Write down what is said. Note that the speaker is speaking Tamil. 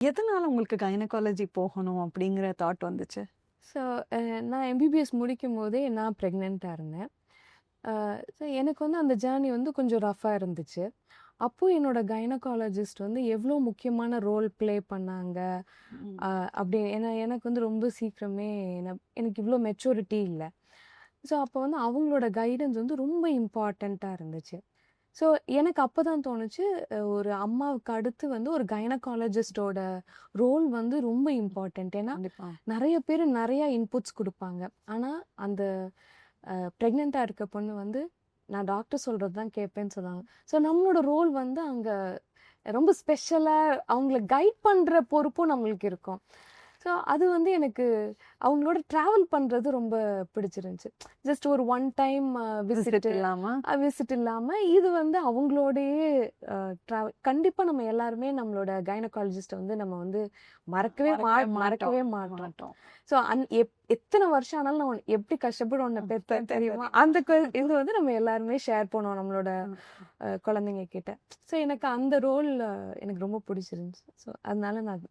எதனால உங்களுக்கு கைனகாலஜி போகணும் அப்படிங்கிற தாட் வந்துச்சு? ஸோ நான் எம்பிபிஎஸ் முடிக்கும்போதே நான் ப்ரெக்னென்ட்டாக இருந்தேன். ஸோ எனக்கு வந்து அந்த ஜேர்னி வந்து கொஞ்சம் ரஃப்பாக இருந்துச்சு. அப்போ என்னோட கைனகாலஜிஸ்ட் வந்து எவ்வளோ முக்கியமான ரோல் ப்ளே பண்ணாங்க. ம். அப்படி ஏன்னா எனக்கு வந்து ரொம்ப சீக்கிரமே எனக்கு இவ்வளோ மெச்சூரிட்டி இல்ல. ஸோ அப்போ வந்து அவங்களோட கைடன்ஸ் வந்து ரொம்ப இம்பார்ட்டண்ட்டாக இருந்துச்சு. ஸோ எனக்கு அப்போ தான் தோணுச்சு, ஒரு அம்மாவுக்கு அடுத்து வந்து ஒரு கைனகாலஜிஸ்ட்டோட ரோல் வந்து ரொம்ப இம்பார்ட்டன்ட். ஏன்னா கண்டிப்பா. நெறைய பேரு நெறைய இன்புட்ஸ் குடுப்பாங்க. ஆனா அந்த ப்ரெக்னென்ட்டா இருக்க பொண்ணு வந்து, நான் டாக்டர் சொல்றது தான் கேட்பேன்னு சொன்னாங்க. ஸோ நம்மளோட ரோல் வந்து அங்க ரொம்ப ஸ்பெஷலா அவங்கள கைட் பண்ற பொறுப்பும் நம்மளுக்கு இருக்கும். ஸோ அது வந்து எனக்கு அவங்களோட ட்ராவல் பண்றது ரொம்ப பிடிச்சிருந்துச்சு. ஜஸ்ட் ஒரு ஒன் டைம் விசிட் விசிட் இல்லாம விசிட் இல்லாம இது வந்து அவங்களோடயே கண்டிப்பா நம்ம எல்லாருமே நம்மளோட கைனகாலஜிஸ்ட வந்து நம்ம வந்து மறக்கவே மாட்டோம். மாட்டோம். ஸோ எத்தனை வருஷம் ஆனாலும் நான் எப்படி கஷ்டப்பட்டு உன்னை பெத்தேன் தெரியுமா? அந்த இது வந்து நம்ம எல்லாருமே ஷேர் பண்ணுவோம் நம்மளோட குழந்தைங்க கிட்ட. ஸோ எனக்கு அந்த ரோல் எனக்கு ரொம்ப பிடிச்சிருந்துச்சு. ஸோ அதனால நான்